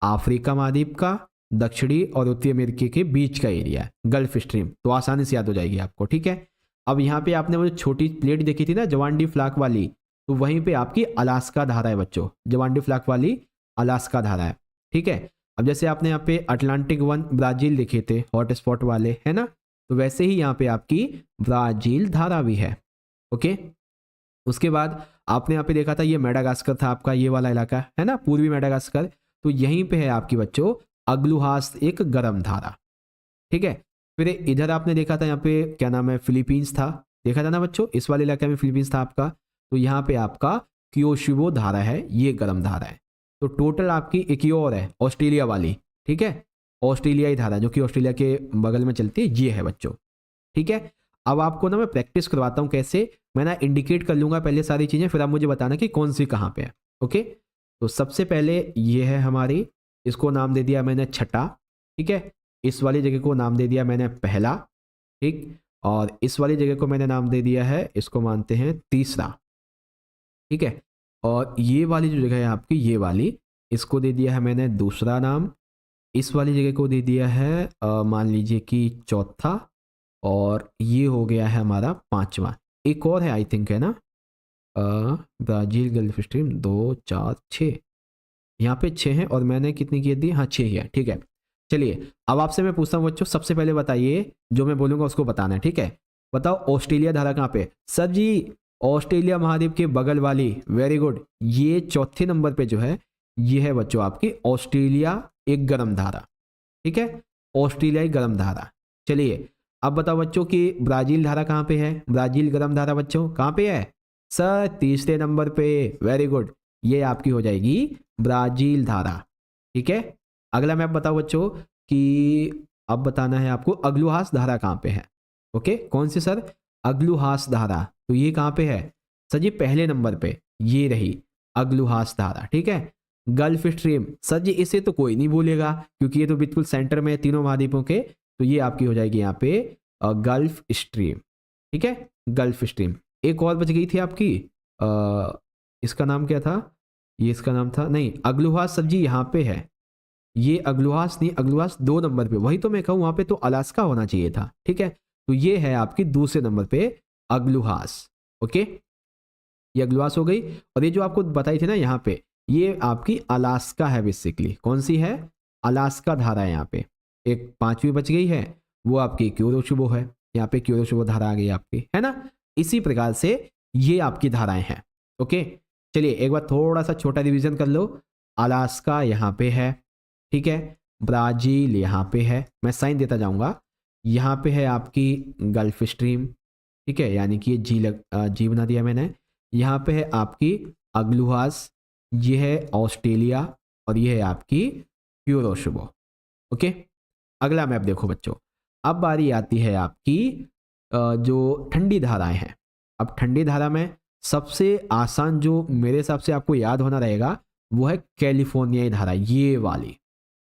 Speaker 1: अफ्रीका महाद्वीप का दक्षिणी और उत्तरी अमेरिका के बीच का एरिया है गल्फ स्ट्रीम, तो आसानी से याद हो जाएगी आपको। ठीक है, अब यहाँ पे आपने वो छोटी प्लेट देखी थी ना जवान डी फ्लाक वाली, तो वहीं पे आपकी अलास्का धारा है बच्चों, जवान डी फ्लाक वाली अलास्का धारा है। ठीक है, अब जैसे आपने यहाँ पे अटलांटिक वन ब्राजील देखे थे हॉट स्पॉट वाले, है ना, तो वैसे ही यहाँ पे आपकी ब्राजील धारा भी है। ओके, उसके बाद आपने यहाँ पे देखा था ये मेडागास्कर था आपका, ये वाला इलाका है ना, पूर्वी मेडागास्कर, तो यहीं पे है आपकी बच्चों अग्लुहास एक गर्म धारा। ठीक है, फिर इधर आपने देखा था यहाँ पे क्या नाम है, फिलीपींस था, देखा था ना बच्चों, इस वाले इलाके में फिलीपींस था आपका, तो यहाँ पे आपका क्योशिबो धारा है, ये गर्म धारा है। तो टोटल आपकी एक ही और है ऑस्ट्रेलिया वाली। ठीक है, ऑस्ट्रेलियाई धारा जो कि ऑस्ट्रेलिया के बगल में चलती है, ये है बच्चों। ठीक है, अब आपको ना मैं प्रैक्टिस करवाता हूँ कैसे, मैं ना इंडिकेट कर लूंगा पहले सारी चीजें, फिर आप मुझे बताना कि कौन सी कहाँ पे है। ओके, तो सबसे पहले ये है हमारी, इसको नाम दे दिया मैंने छठा। ठीक है, इस वाली जगह को नाम दे दिया मैंने पहला। ठीक, और इस वाली जगह को मैंने नाम दे दिया है, इसको मानते हैं तीसरा। ठीक है, और ये वाली जो जगह है आपकी, ये वाली, इसको दे दिया है मैंने दूसरा नाम। इस वाली जगह को दे दिया है मान लीजिए कि चौथा, और ये हो गया है हमारा पांचवा। एक और है आई थिंक, है ना, ब्राजील गल्फ स्ट्रीम 2 4 6, यहाँ पे 6 हैं और मैंने कितनी की दी, हाँ 6 ही है। ठीक है, चलिए अब आपसे मैं पूछता हूँ बच्चों, सबसे पहले बताइए, जो मैं बोलूँगा उसको बताना है। ठीक है, बताओ ऑस्ट्रेलिया धारा कहाँ पे, सर जी ऑस्ट्रेलिया महाद्वीप के बगल वाली, वेरी गुड, ये चौथे नंबर पे जो है ये है बच्चों आपकी ऑस्ट्रेलिया एक गर्म धारा। ठीक है, ऑस्ट्रेलियाई गर्म धारा। चलिए अब बताओ बच्चों कि ब्राजील धारा कहाँ पे है, ब्राजील गर्म धारा बच्चों कहाँ पे है, सर तीसरे नंबर पे, वेरी गुड, ये आपकी हो जाएगी ब्राजील धारा। ठीक है, अगला मैप बताओ बच्चों कि अब बताना है आपको अग्लुहास धारा कहाँ पे है। ओके, कौन सी सर? अग्लुहास धारा। तो ये कहाँ पे है सर जी? पहले नंबर पे ये रही अग्लुहास धारा। ठीक है, गल्फ स्ट्रीम सर जी इसे तो कोई नहीं भूलेगा क्योंकि ये तो बिल्कुल सेंटर में है तीनों महाद्वीपों के। तो ये आपकी हो जाएगी यहाँ पे गल्फ स्ट्रीम। ठीक है, गल्फ स्ट्रीम। एक और बच गई थी आपकी, इसका नाम क्या था? ये इसका नाम था, नहीं, अग्लुहास सर जी यहाँ पे है। ये अग्लुहास नहीं, अग्लुहास 2 नंबर पे, वही तो मैं कहूँ वहां पे तो अलास्का होना चाहिए था। ठीक है, तो ये है आपकी दूसरे नंबर पे अग्लुहास। ओके, ये अग्लुहास हो गई। और ये जो आपको बताई थी ना यहाँ पे, ये आपकी अलास्का है बेसिकली। कौन सी है? अलास्का धारा है यहाँ पे। एक 5वीं बच गई है, वो आपकी क्यूरोशुबो है। यहाँ पे क्यूरोशुबो धारा आ गई आपकी, है ना। इसी प्रकार से ये आपकी धाराएं हैं। ओके, चलिए एक बार थोड़ा सा छोटा रिवीजन कर लो। अलास्का यहाँ पे है, ठीक है, ब्राजील यहाँ पे है, मैं साइन देता जाऊंगा। यहाँ पे है आपकी गल्फ स्ट्रीम, ठीक है, यानी कि जी बना दिया मैंने। यहाँ पे है आपकी अग्लुहास, ये है ऑस्ट्रेलिया, और ये है आपकी क्यूरोशुबो। ओके, अगला मैप देखो बच्चों। अब बारी आती है आपकी जो ठंडी धाराएं हैं। अब ठंडी धारा में सबसे आसान जो मेरे हिसाब से आपको याद होना रहेगा वो है कैलिफोर्नियाई धारा, ये वाली।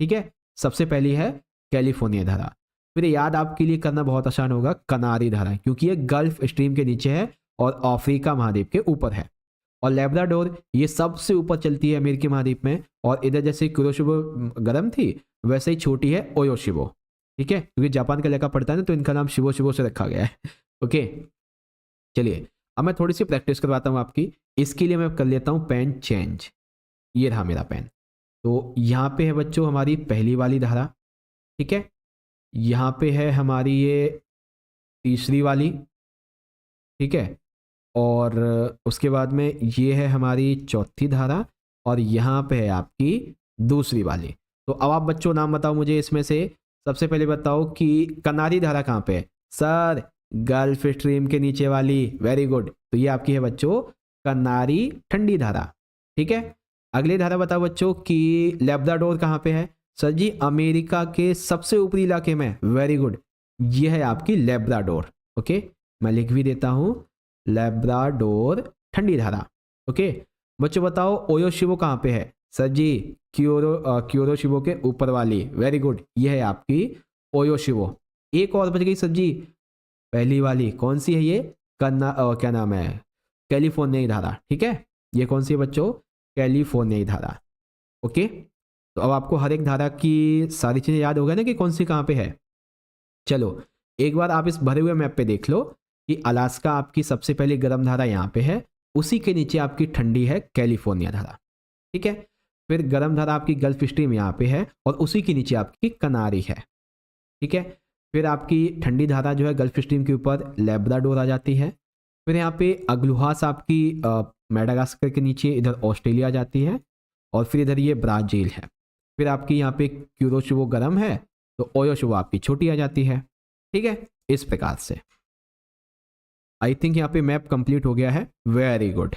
Speaker 1: ठीक है, सबसे पहली है कैलिफोर्निया धारा। फिर याद आपके लिए करना बहुत आसान होगा कनारी धारा, क्योंकि ये गल्फ स्ट्रीम के नीचे है और अफ्रीका महाद्वीप के ऊपर है। और लेब्राडोर ये सबसे ऊपर चलती है अमेरिकी महाद्वीप में, और इधर जैसे क्यूरोशिबो गर्म थी वैसे ही छोटी है ओयोशिबो। ठीक है, क्योंकि जापान का इलाका पड़ता है ना, तो इनका नाम शिबो शिबो से रखा गया है। ओके, चलिए अब मैं थोड़ी सी प्रैक्टिस करवाता हूँ आपकी। इसके लिए मैं कर लेता हूँ पेन चेंज। ये रहा मेरा पेन। तो यहाँ पे है बच्चों हमारी पहली वाली धारा, ठीक है, यहाँ पे है हमारी ये तीसरी वाली, ठीक है, और उसके बाद में ये है हमारी चौथी धारा, और यहाँ पे है आपकी दूसरी वाली। तो अब आप बच्चों नाम बताओ मुझे इसमें से। सबसे पहले बताओ कि कनारी धारा कहाँ पे है? सर गल्फ स्ट्रीम के नीचे वाली। वेरी गुड, तो ये आपकी है बच्चों कनारी ठंडी धारा। ठीक है, अगली धारा बताओ बच्चों कि लेब्राडोर कहाँ पे है? सर जी अमेरिका के सबसे ऊपरी इलाके में। वेरी गुड, ये है आपकी लेब्राडोर। ओके, मैं लिख भी देता हूँ लेब्राडोर ठंडी धारा। ओके बच्चों बताओ ओयोशिबो कहाँ पे है? सर जी क्यूरोशिबो के ऊपर वाली। वेरी गुड, ये है आपकी ओयोशिबो। एक और बच गई सर जी, पहली वाली कौन सी है? ये क्या नाम है? कैलिफोर्नियाई धारा। ठीक है, ये कौन सी है बच्चों? कैलिफोर्नियाई धारा। ओके, तो अब आपको हर एक धारा की सारी चीज़ें याद हो गया ना कि कौन सी कहाँ पे है। चलो एक बार आप इस भरे हुए मैप पे देख लो कि अलास्का आपकी सबसे पहली गर्म धारा यहाँ पे है, उसी के नीचे आपकी ठंडी है कैलिफोर्निया धारा। ठीक है, फिर गर्म धारा आपकी गल्फ स्ट्रीम यहाँ पे है, और उसी के नीचे आपकी कनारी है। ठीक है, फिर आपकी ठंडी धारा जो है गल्फ स्ट्रीम के ऊपर लेब्राडोर आ जाती है। फिर यहाँ पे अग्लुहास आपकी मेडागास्कर के नीचे इधर ऑस्ट्रेलिया जाती है, और फिर इधर ये ब्राज़ील है। फिर आपकी यहाँ पे क्यूरोशिबो गर्म है, तो ओयोशिबो आपकी छोटी आ जाती है। ठीक है, इस प्रकार से आई थिंक यहाँ पे मैप कंप्लीट हो गया है। Very good.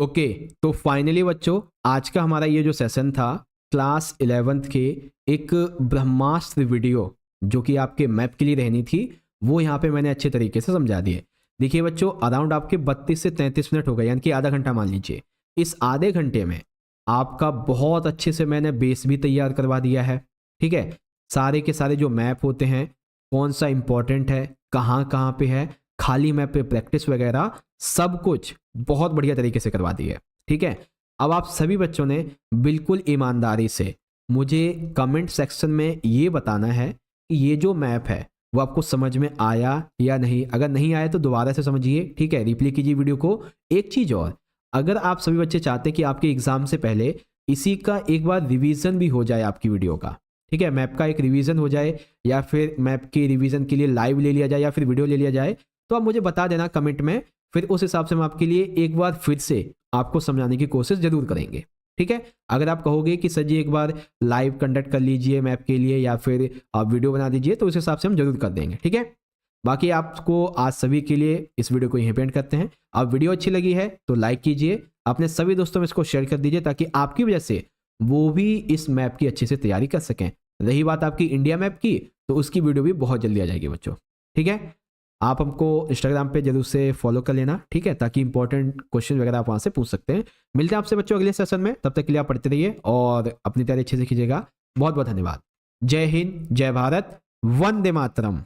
Speaker 1: ओके, तो फाइनली बच्चों आज का हमारा ये जो सेशन था क्लास 11th के एक ब्रह्मास्त्र वीडियो जो कि आपके मैप के लिए रहनी थी, वो यहाँ पे मैंने अच्छे तरीके से समझा दिए। देखिए बच्चों अराउंड आपके 32 से 33 मिनट हो गए, यानी कि आधा घंटा मान लीजिए। इस आधे घंटे में आपका बहुत अच्छे से मैंने बेस भी तैयार करवा दिया है। ठीक है, सारे के सारे जो मैप होते हैं कौन सा इंपॉर्टेंट है, कहाँ कहाँ पे है, खाली मैप पे प्रैक्टिस वगैरह सब कुछ बहुत बढ़िया तरीके से करवा दी है। ठीक है, अब आप सभी बच्चों ने बिल्कुल ईमानदारी से मुझे कमेंट सेक्शन में ये बताना है कि ये जो मैप है वो आपको समझ में आया या नहीं। अगर नहीं आया तो दोबारा से समझिए, ठीक है, रिप्ले कीजिए वीडियो को। एक चीज़ और, अगर आप सभी बच्चे चाहते हैं कि आपके एग्जाम से पहले इसी का एक बार रिवीजन भी हो जाए आपकी वीडियो का, ठीक है, मैप का एक रिवीजन हो जाए, या फिर मैप के रिवीजन के लिए लाइव ले लिया जाए या फिर वीडियो ले लिया जाए, तो आप मुझे बता देना कमेंट में। फिर उस हिसाब से हम आपके लिए एक बार फिर से आपको समझाने की कोशिश जरूर करेंगे। ठीक है, अगर आप कहोगे कि सर जी एक बार लाइव कंडक्ट कर लीजिए मैप के लिए या फिर आप वीडियो बना दीजिए, तो उस हिसाब से हम जरूर कर देंगे। ठीक है, बाकी आपको आज सभी के लिए इस वीडियो को यहीं पे एंड करते हैं। अब वीडियो अच्छी लगी है तो लाइक कीजिए, अपने सभी दोस्तों में इसको शेयर कर दीजिए ताकि आपकी वजह से वो भी इस मैप की अच्छे से तैयारी कर सकें। रही बात आपकी इंडिया मैप की, तो उसकी वीडियो भी बहुत जल्दी आ जाएगी बच्चों। ठीक है, आप हमको इंस्टाग्राम पे जरूर से फॉलो कर लेना, ठीक है, ताकि इंपॉर्टेंट क्वेश्चन वगैरह आप वहाँ से पूछ सकते हैं। मिलते हैं आपसे बच्चों अगले सेशन में, तब तक के लिए आप पढ़ते रहिए और अपनी तैयारी अच्छे से कीजिएगा। बहुत बहुत धन्यवाद। जय हिंद, जय भारत, वंदे मातरम।